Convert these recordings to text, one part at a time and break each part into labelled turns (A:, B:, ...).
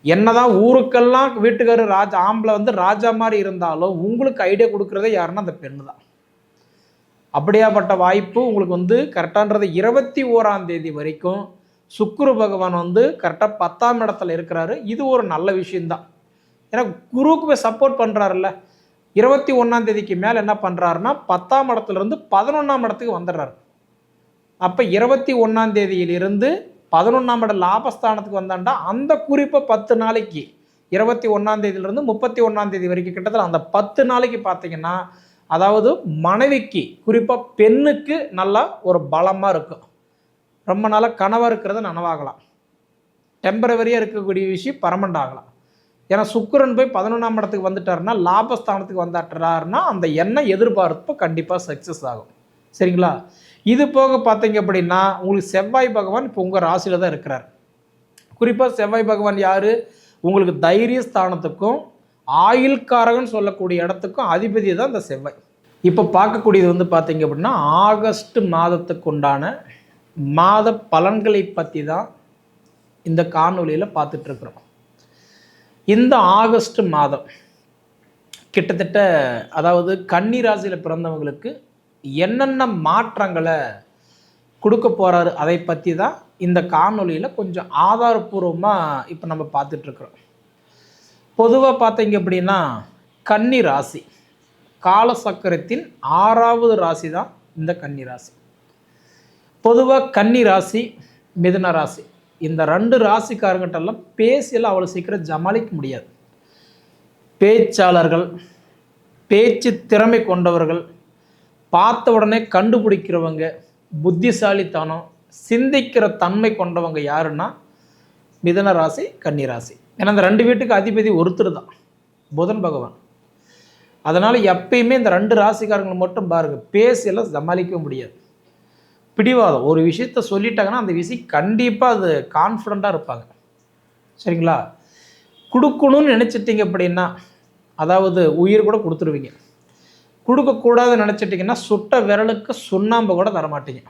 A: என்னதான் ஊருக்கெல்லாம் வீட்டுக்காரர் ராஜா ஆம்பளை வந்து ராஜா மாதிரி இருந்தாலும் உங்களுக்கு ஐடியா கொடுக்குறதே யாருன்னா அந்த பெண்ணு தான். அப்படியாப்பட்ட வாய்ப்பு உங்களுக்கு வந்து கரெக்டான்றது 21ஆம் தேதி வரைக்கும் சுக்கிர பகவான் வந்து கரெக்டாக 10ஆம் இடத்துல இருக்கிறாரு. இது ஒரு நல்ல விஷயம்தான். ஏன்னா குருவுக்கு போய் சப்போர்ட் பண்ணுறாருல்ல. 21ஆம் தேதிக்கு மேலே என்ன பண்ணுறாருன்னா 10ஆம் இடத்துலேருந்து 11ஆம் இடத்துக்கு வந்துடுறாரு. அப்போ 21ஆம் தேதியிலிருந்து 11ஆம் இடம் லாபஸ்தானத்துக்கு வந்தாண்டா அந்த குறிப்பை 10 நாளைக்கு 21ஆம் தேதியிலிருந்து 31ஆம் தேதி வரைக்கும் கிட்டத்தட்ட அந்த 10 நாளைக்கு பார்த்தீங்கன்னா, அதாவது மனைவிக்கு குறிப்பாக பெண்ணுக்கு நல்லா ஒரு பலமாக இருக்கும். ரொம்ப நாளாக கனவாக இருக்கிறத நனவாகலாம். டெம்பரவரியாக இருக்கக்கூடிய விஷயம் பர்மனண்ட் ஆகலாம். ஏன்னா சுக்கிரன் போய் 11ஆம் இடத்துக்கு வந்துட்டாருன்னா லாபஸ்தானத்துக்கு வந்துட்டாருன்னா அந்த எண்ணம் எதிர்பார்ப்பு கண்டிப்பாக சக்ஸஸ் ஆகும். சரிங்களா? இது போக பார்த்தீங்க அப்படின்னா உங்களுக்கு செவ்வாய் பகவான் இப்போ உங்கள் ராசியில் தான் இருக்கிறார். குறிப்பாக செவ்வாய் பகவான் யார்? உங்களுக்கு தைரிய ஸ்தானத்துக்கும் ஆயுள்காரகன் சொல்லக்கூடிய இடத்துக்கும் அதிபதி தான் இந்த செவ்வாய். இப்போ பார்க்கக்கூடியது வந்து பார்த்தீங்க அப்படின்னா ஆகஸ்ட் மாதத்துக்கு உண்டான மாத பலன்களை பற்றி தான் இந்த காணொலியில் பார்த்துட்ருக்குறோம். இந்த ஆகஸ்ட் மாதம் கிட்டத்தட்ட அதாவது கன்னி ராசியில் பிறந்தவங்களுக்கு என்னென்ன மாற்றங்களை கொடுக்க போகிறாரு அதை பற்றி தான் இந்த காணொலியில் கொஞ்சம் ஆதாரபூர்வமாக இப்போ நம்ம பார்த்துட்ருக்குறோம். பொதுவாக பார்த்தீங்க அப்படின்னா கன்னி ராசி காலசக்கரத்தின் 6வது ராசி தான் இந்த கன்னி ராசி. பொதுவாக கன்னி ராசி மிதுன ராசி இந்த 2 ராசிக்காரங்கிட்டெல்லாம் பேசியெல்லாம் அவ்வளோ சீக்கிரம் ஜமாளிக்க முடியாது. பேச்சாளர்கள், பேச்சு திறமை கொண்டவர்கள், பார்த்த உடனே கண்டுபிடிக்கிறவங்க, புத்திசாலித்தனம், சிந்திக்கிற தன்மை கொண்டவங்க யாருன்னா மிதுன ராசி கன்னி ராசி. ஏன்னா இந்த 2 வீட்டுக்கு அதிபதி ஒருத்தர் தான், புதன் பகவான். அதனால் எப்பயுமே இந்த 2 ராசிக்காரங்களை மட்டும் பாருங்கள், பேசியெல்லாம் ஜமாளிக்க முடியாது. பிடிவாதம், ஒரு விஷயத்த சொல்லிட்டாங்கன்னா அந்த விஷயம் கண்டிப்பாக அது கான்ஃபிடண்ட்டாக இருப்பாங்க. சரிங்களா? கொடுக்கணும்னு நினச்சிட்டிங்க அப்படின்னா அதாவது உயிர் கூட கொடுத்துருவீங்க. கொடுக்கக்கூடாதுன்னு நினச்சிட்டிங்கன்னா சுட்ட விரலுக்கு சுண்ணாம்பு கூட தரமாட்டீங்க.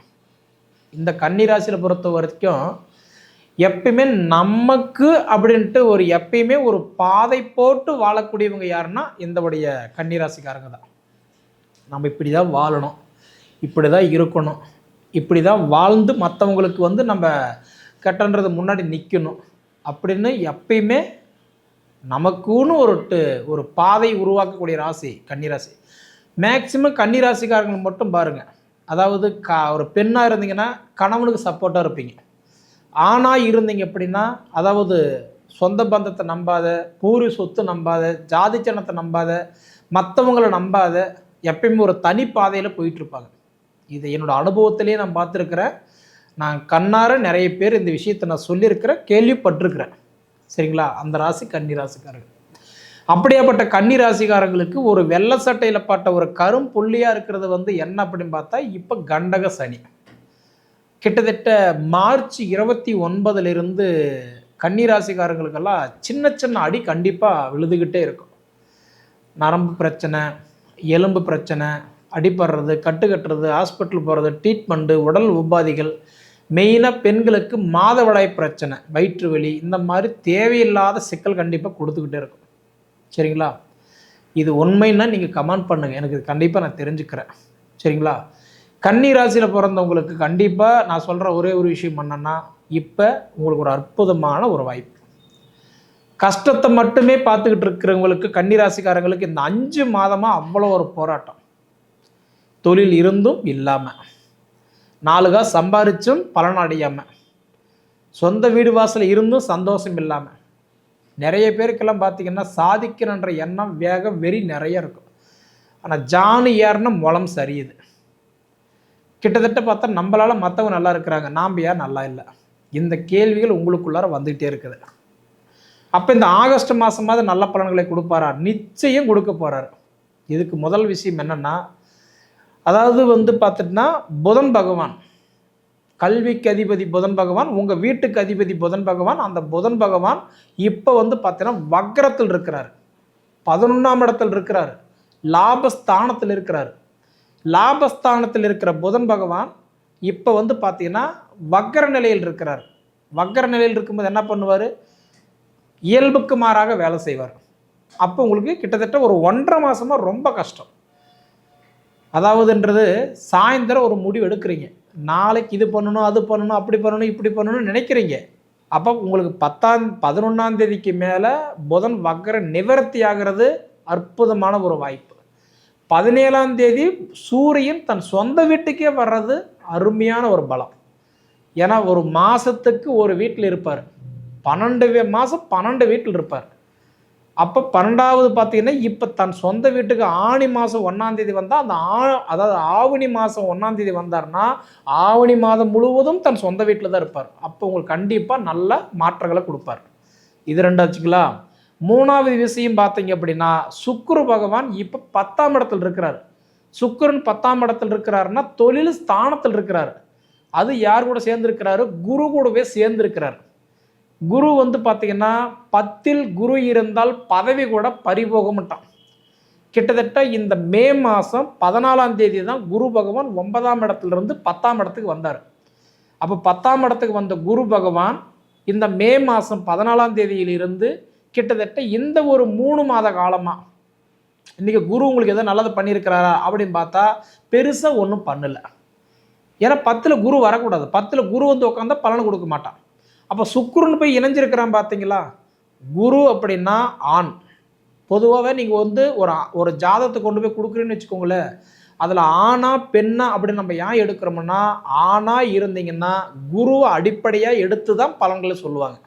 A: இந்த கன்னி ராசியில் பொறுத்த வரைக்கும் எப்பயுமே நமக்கு அப்படின்ட்டு எப்பயுமே ஒரு பாதை போட்டு வாழக்கூடியவங்க யாருன்னா இந்தவுடைய கன்னி ராசிக்காரங்க தான். நம்ம இப்படி தான் வாழணும், இப்படி தான் இருக்கணும், இப்படி தான் வாழ்ந்து மற்றவங்களுக்கு வந்து நம்ம கெட்டன்றது முன்னாடி நிற்கணும் அப்படின்னு எப்பயுமே நமக்குன்னு ஒரு பாதை உருவாக்கக்கூடிய ராசி கன்னிராசி. மேக்சிமம் கன்னிராசிக்காரர்கள் மட்டும் பாருங்கள், அதாவது ஒரு பெண்ணாக இருந்தீங்கன்னா கணவனுக்கு சப்போர்ட்டாக இருப்பீங்க. ஆணாக இருந்தீங்க அப்படின்னா அதாவது சொந்த பந்தத்தை நம்பாத, பூரி சொத்து நம்பாத, ஜாதி சனத்தை நம்பாத, மற்றவங்களை நம்பாத, எப்பயுமே ஒரு தனி பாதையில் போயிட்டுருப்பாங்க. இது என்னோடய அனுபவத்திலே நான் பார்த்துருக்குறேன். நான் கண்ணார நிறைய பேர் இந்த விஷயத்தை நான் சொல்லியிருக்கிறேன், கேள்விப்பட்டிருக்கிறேன். சரிங்களா? அந்த ராசி கன்னி ராசிக்காரர்கள். அப்படியாப்பட்ட கன்னி ராசிக்காரங்களுக்கு ஒரு வெள்ளை சட்டையில் பட்ட ஒரு கரும் புள்ளியாக இருக்கிறது வந்து என்ன அப்படின்னு பார்த்தா இப்போ கண்டக சனி. கிட்டத்தட்ட மார்ச் 29 கன்னி ராசிக்காரங்களுக்கெல்லாம் சின்ன சின்ன அடி கண்டிப்பாக விழுதுகிட்டே இருக்கும். நரம்பு பிரச்சனை, எலும்பு பிரச்சனை, அடிப்படுறது, கட்டுறது, ஹாஸ்பிட்டல் போகிறது, ட்ரீட்மெண்ட்டு, உடல் உபாதிகள், மெயினாக பெண்களுக்கு மாதவிடாய் பிரச்சனை, வயிற்று வலி, இந்த மாதிரி தேவையில்லாத சிக்கல் கண்டிப்பாக கொடுத்துக்கிட்டே இருக்கும். சரிங்களா? இது உண்மைன்னா நீங்கள் கமெண்ட் பண்ணுங்கள், எனக்கு இது கண்டிப்பாக நான் தெரிஞ்சுக்கிறேன். சரிங்களா? கன்னி ராசியில் பிறந்தவங்களுக்கு கண்டிப்பாக நான் சொல்கிற ஒரே ஒரு விஷயம் என்னன்னா, இப்போ உங்களுக்கு ஒரு அற்புதமான ஒரு வாய்ப்பு. கஷ்டத்தை மட்டுமே பார்த்துக்கிட்டு இருக்கிறவங்களுக்கு கன்னி ராசிக்காரங்களுக்கு இந்த 5 மாதமாக அவ்வளோ ஒரு போராட்டம். தொழில் இருந்தும் இல்லாமல், 4 காசு சம்பாரிச்சும் பலன் அடையாமல், சொந்த வீடு வாசல் இருந்தும் சந்தோஷம் இல்லாமல், நிறைய பேருக்கெல்லாம் பார்த்திங்கன்னா சாதிக்கிறன்ற எண்ணம் வேகம் வெறி நிறைய இருக்கும். ஆனால் ஜானு ஏறின முளம் சரியுது. கிட்டத்தட்ட பார்த்தா நம்மளால் மற்றவங்க நல்லா இருக்கிறாங்க, நாம் யார் நல்லா இல்லை, இந்த கேள்விகள் உங்களுக்குள்ளார வந்துகிட்டே இருக்குது. அப்போ இந்த ஆகஸ்ட் மாதமாவது நல்ல பலன்களை கொடுப்பாரா? நிச்சயம் கொடுக்க போகிறார். இதுக்கு முதல் விஷயம் என்னென்னா, அதாவது வந்து பார்த்துட்டுனா புதன் பகவான், கல்விக்கு அதிபதி புதன் பகவான், உங்கள் வீட்டுக்கு அதிபதி புதன் பகவான். அந்த புதன் பகவான் இப்போ வந்து பார்த்தீங்கன்னா வக்ரத்தில் இருக்கிறார், 11ஆம் இடத்தில் இருக்கிறார், லாபஸ்தானத்தில் இருக்கிறார். லாபஸ்தானத்தில் இருக்கிற புதன் பகவான் இப்போ வந்து பார்த்தீங்கன்னா வக்ர நிலையில் இருக்கிறார். வக்ர நிலையில் இருக்கும்போது என்ன பண்ணுவார்? இயல்புக்கு மாறாக வேலை செய்வார். அப்போ உங்களுக்கு கிட்டத்தட்ட ஒரு 1.5 மாதமாக ரொம்ப கஷ்டம். அதாவதுன்றது சாயந்தரம் ஒரு முடிவு எடுக்கிறீங்க, நாளைக்கு இது பண்ணணும், அது பண்ணணும், அப்படி பண்ணணும், இப்படி பண்ணணும்னு நினைக்கிறீங்க. அப்போ உங்களுக்கு 11ஆம் தேதிக்கு மேலே புதன் வக்ர நிவர்த்தி ஆகிறது அற்புதமான ஒரு வாய்ப்பு. 17ஆம் தேதி சூரியன் தன் சொந்த வீட்டுக்கே வர்றது அருமையான ஒரு பலம். ஏன்னா ஒரு மாதத்துக்கு ஒரு வீட்டில் இருப்பார், 12 மாதம் 12 வீட்டில் இருப்பார். அப்போ 12வது பார்த்தீங்கன்னா இப்போ தன் சொந்த வீட்டுக்கு ஆணி மாதம் 1ஆம் தேதி வந்தால் அந்த அதாவது ஆவணி மாதம் 1ஆம் தேதி வந்தார்னா ஆவணி மாதம் முழுவதும் தன் சொந்த வீட்டில் தான் இருப்பார். அப்போ உங்களுக்கு கண்டிப்பாக நல்ல மாற்றங்களை கொடுப்பார். இது 2 வச்சுக்கலாம். 3வது விஷயம் பார்த்தீங்க அப்படின்னா சுக்கிர பகவான் இப்போ 10ஆம் இடத்துல இருக்கிறார். சுக்கிரன் 10ஆம் இடத்துல இருக்கிறாருன்னா தொழில் ஸ்தானத்தில் இருக்கிறார். அது யார் கூட சேர்ந்துருக்கிறாரு? குரு கூடவே சேர்ந்துருக்கிறார். குரு வந்து பார்த்தீங்கன்னா 10ல் குரு இருந்தால் பதவி கூட பறிபோகமாட்டான். கிட்டத்தட்ட இந்த மே மாதம் 14ஆம் தேதி தான் குரு பகவான் 9ஆம் இடத்துலேருந்து 10ஆம் இடத்துக்கு வந்தார். அப்போ 10ஆம் இடத்துக்கு வந்த குரு பகவான் இந்த மே மாதம் 14ஆம் தேதியிலிருந்து கிட்டத்தட்ட இந்த ஒரு 3 மாத காலமாக இன்றைக்கி குரு உங்களுக்கு எதாவது நல்லது பண்ணியிருக்கிறாரா அப்படின்னு பார்த்தா பெருசாக ஒன்றும் பண்ணலை. ஏன்னா 10ல் குரு வரக்கூடாது. 10ல் குரு வந்து உட்காந்தா பலனை கொடுக்க மாட்டான். அப்போ சுக்கிரன் போய் இணைஞ்சிருக்கிறான் பார்த்தீங்களா? குரு அப்படின்னா ஆண். பொதுவாகவே நீங்கள் வந்து ஒரு ஜாதகத்தை கொண்டு போய் கொடுக்குறீன்னு வச்சுக்கோங்களேன், அதில் ஆணா பெண்ணா அப்படின்னு நம்ம ஏன் எடுக்கிறோம்னா, ஆணா இருந்தீங்கன்னா குருவை அடிப்படையாக எடுத்து தான் பலன்களை சொல்லுவாங்க.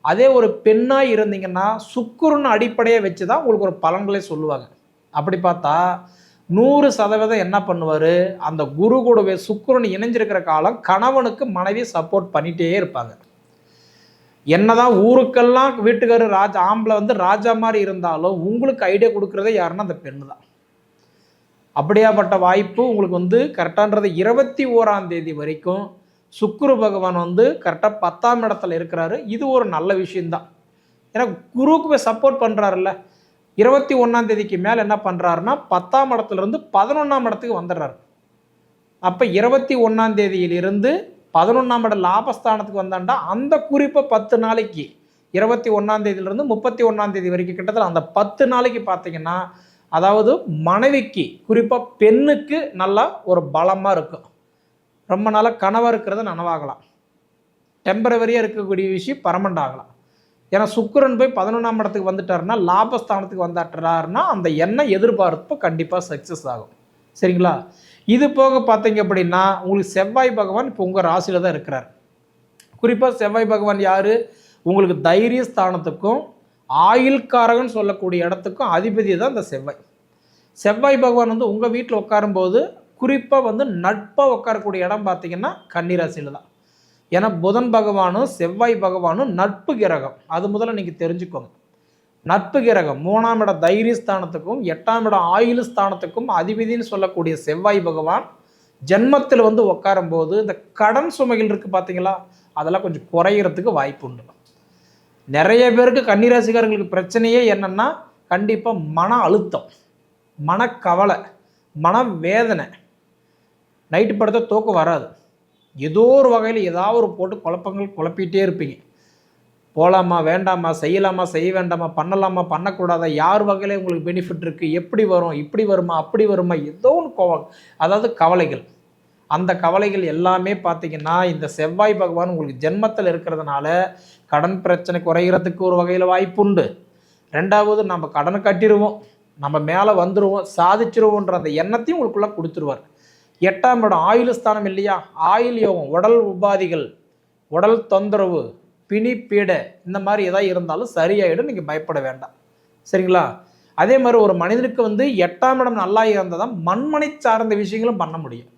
A: அதே ஒரு பெண்ணாக இருந்தீங்கன்னா சுக்கிரன் அடிப்படையாக வச்சு தான் உங்களுக்கு ஒரு பலன்களை சொல்லுவாங்க. அப்படி பார்த்தா 100% என்ன பண்ணுவார், அந்த குரு கூடவே சுக்கிரன் இணைஞ்சிருக்கிற காலம் கணவனுக்கு மனைவி சப்போர்ட் பண்ணிகிட்டே இருப்பாங்க. என்னதான் ஊருக்கெல்லாம் வீட்டுக்காரர் ஆம்பளை வந்து ராஜா மாதிரி இருந்தாலும் உங்களுக்கு ஐடியா கொடுக்குறதே யாருன்னா அந்த பெண்ணு தான். அப்படியாப்பட்ட வாய்ப்பு உங்களுக்கு வந்து கரெக்டான்றது 21ஆம் தேதி வரைக்கும் சுக்கிர பகவான் வந்து கரெக்டாக 10ஆம் இடத்துல இருக்கிறாரு. இது ஒரு நல்ல விஷயம்தான். ஏன்னா குருவுக்கு போய் சப்போர்ட் பண்ணுறாருல்ல. 21ஆம் தேதிக்கு மேலே என்ன பண்ணுறாருன்னா 10ஆம் இடத்துலேருந்து 11ஆம் இடத்துக்கு வந்துடுறாரு. அப்போ 21ஆம் தேதியிலிருந்து 11ஆம் இடம் லாபஸ்தானத்துக்கு வந்தாண்டா அந்த குறிப்பை 10 நாளைக்கு 21ஆம் தேதியிலிருந்து 31ஆம் தேதி வரைக்கும் கிட்டத்தட்ட அந்த 10 நாளைக்கு பார்த்தீங்கன்னா, அதாவது மனைவிக்கு குறிப்பாக பெண்ணுக்கு நல்லா ஒரு பலமாக இருக்கும். ரொம்ப நாளாக கனவாக இருக்கிறத நனவாகலாம். டெம்பரவரியாக இருக்கக்கூடிய விஷயம் பர்மனண்ட் ஆகலாம். ஏன்னா சுக்கிரன் போய் 11ஆம் இடத்துக்கு வந்துட்டாருன்னா லாபஸ்தானத்துக்கு வந்துட்டாருன்னா அந்த எண்ணெய் எதிர்பார்ப்பு கண்டிப்பாக சக்ஸஸ் ஆகும். சரிங்களா? இது போக பார்த்தீங்க அப்படின்னா உங்களுக்கு செவ்வாய் பகவான் இப்போ உங்கள் ராசியில் தான் இருக்கிறார். குறிப்பாக செவ்வாய் பகவான் யார்? உங்களுக்கு தைரிய ஸ்தானத்துக்கும் ஆயுள்காரகன் சொல்லக்கூடிய இடத்துக்கும் அதிபதி தான் இந்த செவ்வாய். செவ்வாய் பகவான் வந்து உங்கள் வீட்டில் உட்காரும்போது குறிப்பாக வந்து நட்பாக உட்காரக்கூடிய இடம் பார்த்தீங்கன்னா கன்னிராசியில் தான். ஏன்னா புதன் பகவானும் செவ்வாய் பகவானும் நட்பு கிரகம். அது முதல்ல நீங்கள் தெரிஞ்சுக்கோங்க. நட்பு கிரகம் 3ஆம் இடம் தைரிய ஸ்தானத்துக்கும் 8ஆம் இடம் ஆயுள் ஸ்தானத்துக்கும் அதிபதினு சொல்லக்கூடிய செவ்வாய் பகவான் ஜென்மத்தில் வந்து உட்காரும்போது இந்த கடன் சுமைகள் இருக்குது பார்த்தீங்களா, அதெல்லாம் கொஞ்சம் குறையிறதுக்கு வாய்ப்பு உண்டு. நிறைய பேருக்கு கன்னிராசிக்காரங்களுக்கு பிரச்சனையே என்னென்னா கண்டிப்பாக மன அழுத்தம், மனக்கவலை, மனவேதனை. நைட்டு படுத்த தூக்கம் வராது. ஏதோ ஒரு வகையில் ஏதாவது ஒரு போட்டு குழப்பிகிட்டே இருப்பீங்க. போகலாமா வேண்டாமா, செய்யலாமா செய்ய வேண்டாமா, பண்ணலாமா பண்ணக்கூடாதா, யார் வகையில் உங்களுக்கு பெனிஃபிட் இருக்குது, எப்படி வரும், இப்படி வருமா அப்படி வருமா, ஏதோ ஒன்று அதாவது கவலைகள். அந்த கவலைகள் எல்லாமே பார்த்திங்கன்னா இந்த செவ்வாய் பகவான் உங்களுக்கு ஜென்மத்தில் இருக்கிறதுனால கடன் பிரச்சனை குறைகிறதுக்கு ஒரு வகையில் வாய்ப்பு உண்டு. 2வது நம்ம கடனை கட்டிடுவோம், நம்ம மேலே வந்துடுவோம், சாதிச்சிருவோன்ற அந்த எண்ணத்தையும் உங்களுக்குள்ளே கொடுத்துருவார். 8ஆம் இடம் ஆயுள் ஸ்தானம் இல்லையா, ஆயுள் யோகம், உடல் உபாதிகள், உடல் தொந்தரவு, பிணி பீடை இந்த மாதிரி எதாவது இருந்தாலும் சரியாயிடும். நீங்கள் பயப்பட வேண்டாம். சரிங்களா? அதே மாதிரி ஒரு மனிதனுக்கு வந்து 8ஆம் இடம் நல்லா இருந்தால் தான் மண்மனை சார்ந்த விஷயங்களும் பண்ண முடியும்.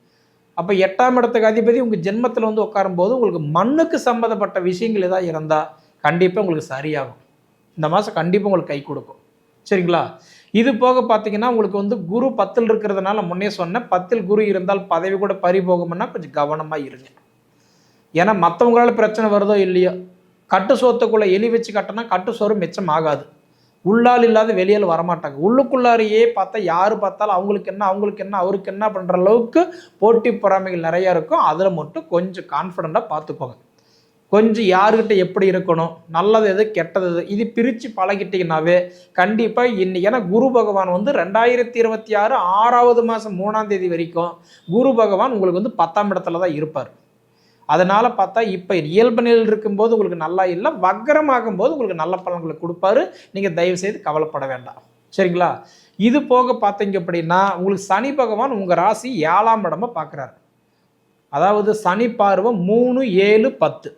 A: அப்போ 8ஆம் இடத்துக்கு அதிபதி உங்கள் ஜென்மத்தில் வந்து உட்காரும்போது உங்களுக்கு மண்ணுக்கு சம்மந்தப்பட்ட விஷயங்கள் எதாவது இருந்தால் கண்டிப்பாக உங்களுக்கு சரியாகும். இந்த மாதம் கண்டிப்பாக உங்களுக்கு கை கொடுக்கும். சரிங்களா? இது போக பார்த்தீங்கன்னா உங்களுக்கு வந்து குரு 10ல் இருக்கிறதுனால முன்னே சொன்னேன், 10ல் குரு இருந்தால் பதவி கூட பறிபோகும்னா கொஞ்சம் கவனமாக இருங்க. ஏன்னா மற்றவங்களால பிரச்சனை வருதோ இல்லையோ, கட்டு சோத்துக்குள்ளே எலி வச்சு கட்டினா கட்டு சோறு மிச்சம் ஆகாது. உள்ளால் இல்லாத வெளியில் வரமாட்டாங்க. உள்ளுக்குள்ளாரையே பார்த்தா யார் பார்த்தாலும் அவங்களுக்கு என்ன அவருக்கு என்ன பண்ணுற அளவுக்கு போட்டி பொறாமைகள் நிறையா இருக்கும். அதில் மட்டும் கொஞ்சம் கான்ஃபிடண்ட்டாக பார்த்துக்கோங்க. கொஞ்சம் யாருக்கிட்ட எப்படி இருக்கணும், நல்லது எது கெட்டது எது, இது பிரித்து பழகிட்டீங்கன்னாவே கண்டிப்பாக இன்னைக்கு, ஏன்னா குரு பகவான் வந்து 2026 6வது மாதம் 3ஆம் தேதி வரைக்கும் குரு பகவான் உங்களுக்கு வந்து 10ஆம் இடத்துல தான் இருப்பார். அதனால் பார்த்தா இப்போ இயல்பு நிலையில் இருக்கும்போது உங்களுக்கு நல்லா இல்லை, வக்கரமாகும் போது உங்களுக்கு நல்ல பலன்களை கொடுப்பாரு. நீங்கள் தயவுசெய்து கவலைப்பட வேண்டாம். சரிங்களா? இது போக பார்த்தீங்க அப்படின்னா உங்களுக்கு சனி பகவான் உங்கள் ராசி 7ஆம் இடமா பார்க்குறாரு. அதாவது சனி பார்வை 3, 7, 10.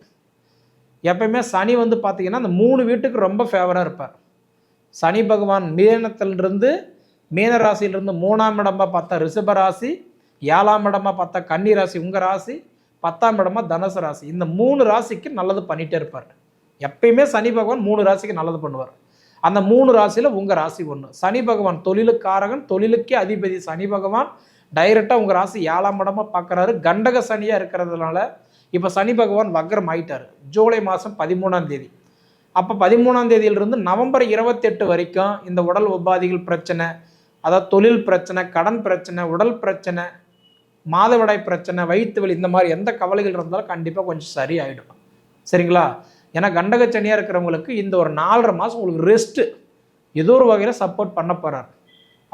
A: எப்பயுமே சனி வந்து பார்த்தீங்கன்னா அந்த 3 வீட்டுக்கு ரொம்ப ஃபேவராக இருப்பார். சனி பகவான் மீனத்திலிருந்து மீன ராசியிலிருந்து 3ஆம் இடமா பார்த்தா ரிஷப ராசி, 7ஆம் இடமா பார்த்தா கன்னி ராசி உங்கள் ராசி, 10ஆம் இடமா தனுசு ராசி. இந்த 3 ராசிக்கு நல்லது பண்ணிகிட்டே இருப்பார். எப்பயுமே சனி பகவான் 3 ராசிக்கு நல்லது பண்ணுவார். அந்த 3 ராசியில் உங்கள் ராசி ஒன்று. சனி பகவான் தொழிலுக்காரகன், தொழிலுக்கே அதிபதி சனி பகவான் டைரெக்டாக உங்கள் ராசி 7ஆம் இடமா பார்க்குறாரு. கண்டக சனியாக இருக்கிறதுனால இப்போ சனி பகவான் வக்ரம் ஆயிட்டார் ஜூலை மாதம் 13ஆம் தேதி. அப்போ 13ஆம் தேதியிலிருந்து நவம்பர் 28 வரைக்கும் இந்த உடல் உபாதிகள் பிரச்சனை, அதாவது தொழில் பிரச்சனை, கடன் பிரச்சனை, உடல் பிரச்சனை, மாதவிடாய் பிரச்சனை, வயிற்று வலி, இந்த மாதிரி எந்த கவலைகள் இருந்தாலும் கண்டிப்பாக கொஞ்சம் சரி ஆகிடும். சரிங்களா? ஏன்னா கண்டகச்சனியாக இருக்கிறவங்களுக்கு இந்த ஒரு 4.5 மாதம் உங்களுக்கு ரெஸ்ட்டு ஏதோ ஒரு வகையில் சப்போர்ட் பண்ண போகிறார்.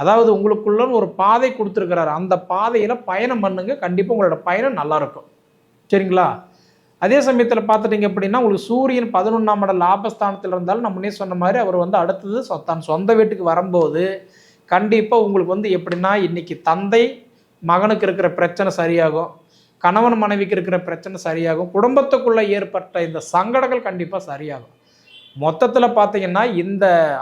A: அதாவது உங்களுக்குள்ள ஒரு பாதை கொடுத்துருக்கிறார். அந்த பாதையில் பயணம் பண்ணுங்க, கண்டிப்பாக உங்களோட பயணம் நல்லாயிருக்கும். சரிங்களா? அதே சமயத்தில் பார்த்துட்டிங்க அப்படின்னா உங்களுக்கு சூரியன் 11ஆம் இடம் லாபஸ்தானத்தில் இருந்தாலும் நம்ம முன்னே சொன்ன மாதிரி அவர் வந்து அடுத்தது தான் சொந்த வீட்டுக்கு வரும்போது கண்டிப்பாக உங்களுக்கு வந்து எப்படின்னா இன்றைக்கி தந்தை மகனுக்கு இருக்கிற பிரச்சனை சரியாகும், கணவன் மனைவிக்கு இருக்கிற பிரச்சனை சரியாகும், குடும்பத்துக்குள்ளே ஏற்பட்ட இந்த சங்கடங்கள் கண்டிப்பாக சரியாகும். மொத்தத்தில் பார்த்தீங்கன்னா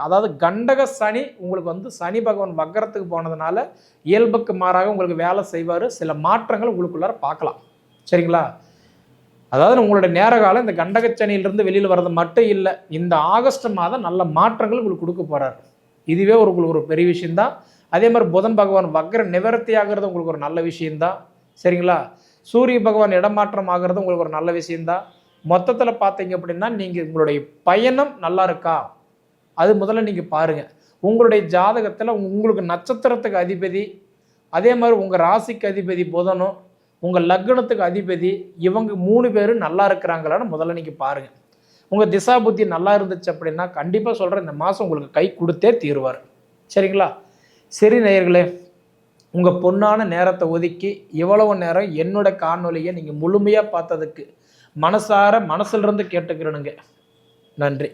A: அதாவது கண்டக சனி உங்களுக்கு வந்து சனி பகவான் வக்கரத்துக்கு போனதுனால இயல்புக்கு மாறாக உங்களுக்கு வேலை செய்வார். சில மாற்றங்கள் உங்களுக்குள்ளார பார்க்கலாம். சரிங்களா? அதாவது உங்களுடைய நேர காலம் இந்த கண்டகச்சனியிலிருந்து வெளியில் வர்றது மட்டும் இல்லை, இந்த ஆகஸ்ட் மாதம் நல்ல மாற்றங்கள் உங்களுக்கு கொடுக்க போகிறார். இதுவே உங்களுக்கு ஒரு பெரிய விஷயந்தான். அதே மாதிரி புதன் பகவான் வக்ர நிவர்த்தி ஆகிறது உங்களுக்கு ஒரு நல்ல விஷயந்தான். சரிங்களா? சூரிய பகவான் இடமாற்றம் ஆகிறது உங்களுக்கு ஒரு நல்ல விஷயந்தான். மொத்தத்தில் பார்த்தீங்க அப்படின்னா நீங்கள் உங்களுடைய பயணம் நல்லா இருக்கா அது முதல்ல நீங்கள் பாருங்கள். உங்களுடைய ஜாதகத்தில் உங்களுக்கு நட்சத்திரத்துக்கு அதிபதி, அதே மாதிரி உங்கள் ராசிக்கு அதிபதி புதனும், உங்கள் லக்னத்துக்கு அதிபதி, இவங்க 3 பேரும் நல்லா இருக்கிறாங்களான்னு முதல்ல நீங்கள் பாருங்கள். உங்கள் திசா புத்தி நல்லா இருந்துச்சு அப்படின்னா கண்டிப்பாக சொல்கிறேன் இந்த மாதம் உங்களுக்கு கை கொடுத்தே தீருவார். சரிங்களா? சரி நேயர்களே, உங்கள் பொன்னான நேரத்தை ஒதுக்கி இவ்வளவு நேரம் என்னோட காணொலியை நீங்கள் முழுமையாக பார்த்ததுக்கு மனசிலிருந்து கேட்டுக்கிறேனுங்க. நன்றி.